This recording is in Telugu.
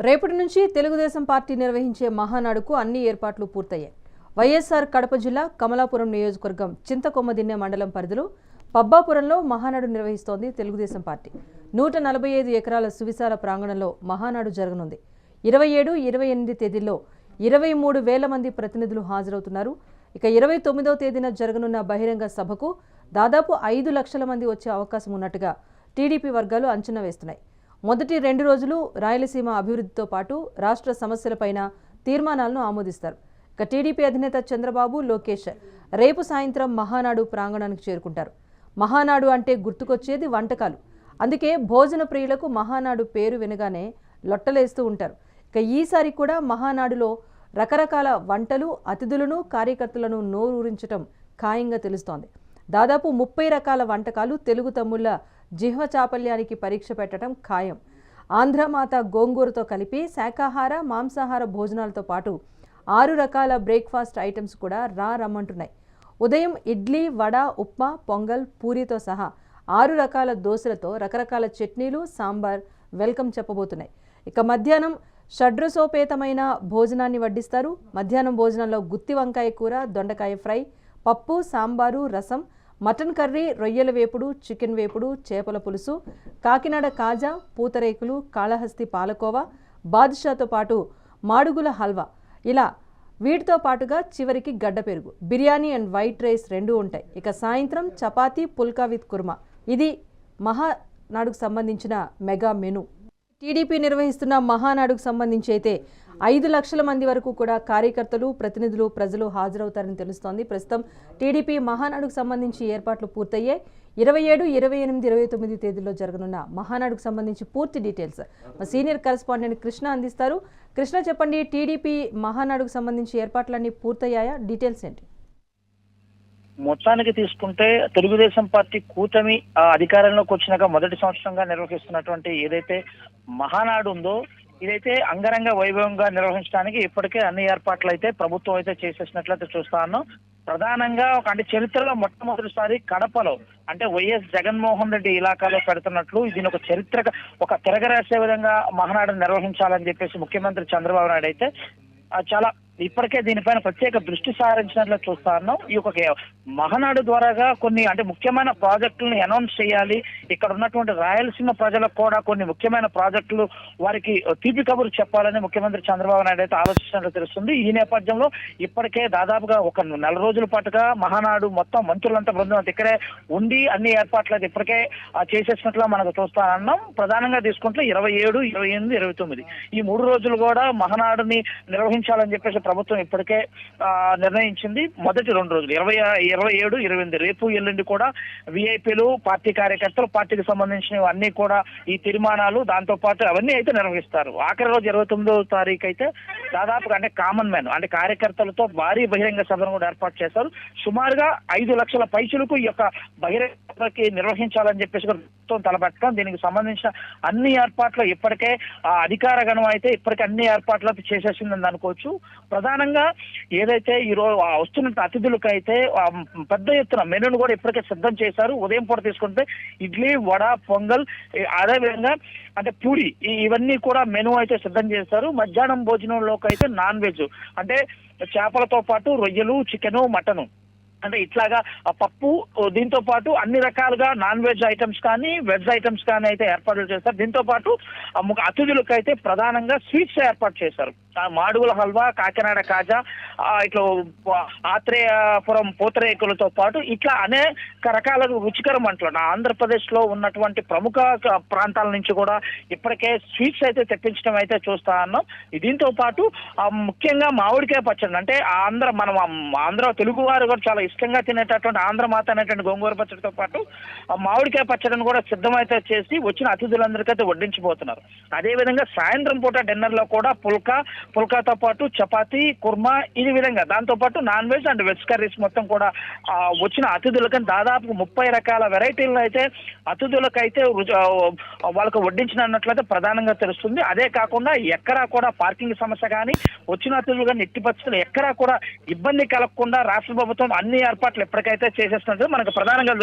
రేపటి నుంచి తెలుగుదేశం పార్టీ నిర్వహించే మహానాడుకు అన్ని ఏర్పాట్లు పూర్తయ్యాయి. వైఎస్ఆర్ కడప జిల్లా కమలాపురం నియోజకవర్గం చింతకొమ్మదిన్నె మండలం పరిధిలో పబ్బాపురంలో మహానాడు నిర్వహిస్తోంది తెలుగుదేశం పార్టీ. 145 ఎకరాల సువిశాల ప్రాంగణంలో మహానాడు జరగనుంది. 27, 28 తేదీల్లో 23,000 మంది ప్రతినిధులు హాజరవుతున్నారు. ఇక 29వ తేదీన జరగనున్న బహిరంగ సభకు దాదాపు 5 లక్షల మంది వచ్చే అవకాశం ఉన్నట్టుగా టీడీపీ వర్గాలు అంచనా వేస్తున్నాయి. మొదటి 2 రోజులు రాయలసీమ అభివృద్ధితో పాటు రాష్ట్ర సమస్యలపైన తీర్మానాలను ఆమోదిస్తారు. ఇక టీడీపీ అధినేత చంద్రబాబు, లోకేష్ రేపు సాయంత్రం మహానాడు ప్రాంగణానికి చేరుకుంటారు. మహానాడు అంటే గుర్తుకొచ్చేది వంటకాలు. అందుకే భోజన ప్రియులకు మహానాడు పేరు వినగానే లొట్టలేస్తూ ఉంటారు. ఇక ఈసారి కూడా మహానాడులో రకరకాల వంటలు అతిథులను, కార్యకర్తలను నోరూరించడం ఖాయంగా తెలుస్తోంది. దాదాపు 30 రకాల వంటకాలు తెలుగు తమ్ముళ్ల జిహ్వ చాపల్యానికి పరీక్ష పెట్టడం ఖాయం. ఆంధ్రమాత గోంగూరతో కలిపి శాకాహార, మాంసాహార భోజనాలతో పాటు 6 రకాల బ్రేక్ఫాస్ట్ ఐటమ్స్ కూడా రమ్మంటున్నాయి. ఉదయం ఇడ్లీ, వడ, ఉప్మా, పొంగల్, పూరితో సహా 6 రకాల దోశలతో రకరకాల చట్నీలు, సాంబార్ వెల్కమ్ చెప్పబోతున్నాయి. ఇక మధ్యాహ్నం షడ్రసోపేతమైన భోజనాన్ని వడ్డిస్తారు. మధ్యాహ్నం భోజనంలో గుత్తి వంకాయ కూర, దొండకాయ ఫ్రై, పప్పు, సాంబారు, రసం, మటన్ కర్రీ, రొయ్యల వేపుడు, చికెన్ వేపుడు, చేపల పులుసు, కాకినాడ కాజా, పూతరేకులు, కాళహస్తి పాలకోవా, బాదుషాతో పాటు మాడుగుల హల్వా, ఇలా వీటితో పాటుగా చివరికి గడ్డ పెరుగు, బిర్యానీ అండ్ వైట్ రైస్ 2 ఉంటాయి. ఇక సాయంత్రం చపాతీ, పుల్కా విత్ కుర్మా. ఇది మహానాడుకు సంబంధించిన మెగా మెను. టీడీపీ నిర్వహిస్తున్న మహానాడుకు సంబంధించి అయితే 5 లక్షల మంది వరకు కూడా కార్యకర్తలు, ప్రతినిధులు, ప్రజలు హాజరవుతారని తెలుస్తోంది. ప్రస్తుతం టీడీపీ మహానాడుకు సంబంధించి ఏర్పాట్లు పూర్తయ్యాయి. 27, 28, 29 తేదీల్లో జరగనున్న మహానాడుకు సంబంధించి పూర్తి డీటెయిల్స్ మా సీనియర్ కరెస్పాండెంట్ కృష్ణ అందిస్తారు. కృష్ణ, చెప్పండి, టీడీపీ మహానాడుకు సంబంధించి ఏర్పాట్లన్నీ పూర్తయ్యాయా? డీటెయిల్స్ ఏంటి? మొత్తానికి తీసుకుంటే తెలుగుదేశం పార్టీ కూటమి అధికారంలోకి వచ్చినాక మొదటి సంవత్సరంగా నిర్వహిస్తున్నటువంటి ఏదైతే మహానాడు ఉందో, ఇదైతే అంగరంగ వైభవంగా నిర్వహించడానికి ఇప్పటికే అన్ని ఏర్పాట్లు అయితే ప్రభుత్వం అయితే చేసేసినట్లయితే చూస్తా ఉన్నాం. ప్రధానంగా అంటే చరిత్రలో మొట్టమొదటిసారి కడపలో అంటే వైఎస్ జగన్మోహన్ రెడ్డి ఇలాకాలో పెడుతున్నట్లు దీని ఒక చరిత్ర తిరగరాసే విధంగా మహానాడు నిర్వహించాలని చెప్పేసి ముఖ్యమంత్రి చంద్రబాబు నాయుడు అయితే చాలా ఇప్పటికే దీనిపైన ప్రత్యేక దృష్టి సారించినట్లు చూస్తా ఉన్నాం. ఈ యొక్క మహానాడు ద్వారాగా కొన్ని అంటే ముఖ్యమైన ప్రాజెక్టులను అనౌన్స్ చేయాలి. ఇక్కడ ఉన్నటువంటి రాయలసీమ ప్రజలకు కూడా కొన్ని ముఖ్యమైన ప్రాజెక్టులు వారికి తీపి కబురు చెప్పాలని ముఖ్యమంత్రి చంద్రబాబు నాయుడు అయితే ఆలోచించినట్లు తెలుస్తుంది. ఈ నేపథ్యంలో ఇప్పటికే దాదాపుగా ఒక 4 రోజుల పాటుగా మహానాడు మొత్తం మంత్రులంతా బృందం ఇక్కడే ఉండి అన్ని ఏర్పాట్లు అయితే ఇప్పటికే చేసేసినట్లు మనకు చూస్తా ఉన్నాం. ప్రధానంగా తీసుకుంటే 27, 28, 29 ఈ 3 రోజులు కూడా మహానాడుని నిర్వహించాలని చెప్పేసి ప్రభుత్వం ఇప్పటికే నిర్ణయించింది. మొదటి 2 రోజులు 27, 28 రేపు ఎల్లుండి కూడా విఐపీలు, పార్టీ కార్యకర్తలు, పార్టీకి సంబంధించినవి అన్ని కూడా ఈ తీర్మానాలు దాంతో పాటు అవన్నీ అయితే నిర్వహిస్తారు. ఆఖరి రోజు 29వ తారీఖు అయితే దాదాపుగా అంటే కామన్ మ్యాన్ అంటే కార్యకర్తలతో భారీ బహిరంగ సభను కూడా ఏర్పాటు చేశారు. సుమారుగా 5 లక్షల పైచులకు ఈ యొక్క బహిరంగ సభకి నిర్వహించాలని చెప్పేసి ప్రభుత్వం తలపెట్టడం, దీనికి సంబంధించిన అన్ని ఏర్పాట్లు ఇప్పటికే అధికార గణం అయితే ఇప్పటికే అన్ని ఏర్పాట్లు చేసేసిందని అనుకోవచ్చు. ప్రధానంగా ఏదైతే ఈరోజు వస్తున్న అతిథులకు అయితే పెద్ద ఎత్తున మెనూను కూడా ఇప్పటికే సిద్ధం చేశారు. ఉదయం పూట తీసుకుంటే ఇడ్లీ, వడ, పొంగల్, అదేవిధంగా అంటే పూరి, ఇవన్నీ కూడా మెనూ అయితే సిద్ధం చేశారు. మధ్యాహ్నం భోజనంలోకి అయితే నాన్ వెజ్ అంటే చేపలతో పాటు రొయ్యలు, చికెను, మటను అంటే ఇట్లాగా పప్పు, దీంతో పాటు అన్ని రకాలుగా నాన్ వెజ్ ఐటమ్స్ కానీ వెజ్ ఐటమ్స్ కానీ అయితే ఏర్పాట్లు చేస్తారు. దీంతో పాటు అతిథులకు అయితే ప్రధానంగా స్వీట్స్ ఏర్పాటు చేశారు. మాడుగుల హల్వా, కాకినాడ కాజా, ఇట్లా ఆత్రేయపురం పూతరేకులతో పాటు ఇట్లా అనేక రకాల రుచికర వంటలు ఆంధ్రప్రదేశ్ లో ఉన్నటువంటి ప్రముఖ ప్రాంతాల నుంచి కూడా ఇప్పటికే స్వీట్స్ అయితే తెప్పించడం అయితే చూస్తా ఉన్నాం. దీంతో పాటు ముఖ్యంగా మామిడికాయ పచ్చడి అంటే మనం ఆంధ్ర తెలుగు వారు కూడా చాలా ఇష్టంగా తినేటటువంటి ఆంధ్రమాత అనేటువంటి గోంగూర పచ్చడితో పాటు మామిడికాయ పచ్చడిని కూడా సిద్ధమైతే చేసి వచ్చిన అతిథులందరికైతే వడ్డించిపోతున్నారు. అదేవిధంగా సాయంత్రం పూట డిన్నర్ లో కూడా పుల్కాతో పాటు చపాతీ, కుర్మా, ఈ విధంగా దాంతో పాటు non veg and veg curries మొత్తం కూడా వచ్చిన అతిథులకు దాదాపు 30 రకాల వెరైటీలను అయితే అతిథులకైతే వాళ్ళకు వడ్డించినట్లయితే ప్రధానంగా తెలుస్తుంది. అదే కాకుండా ఎక్కడా కూడా పార్కింగ్ సమస్య కానీ వచ్చిన అతిథులు కానీ ఎట్టి పరిస్థితులు ఎక్కడా కూడా ఇబ్బంది కలగకుండా రాష్ట్ర ప్రభుత్వం అన్ని ఏర్పాట్లు ఎప్పటికైతే చేసేస్తున్నట్టు మనకు ప్రధానంగా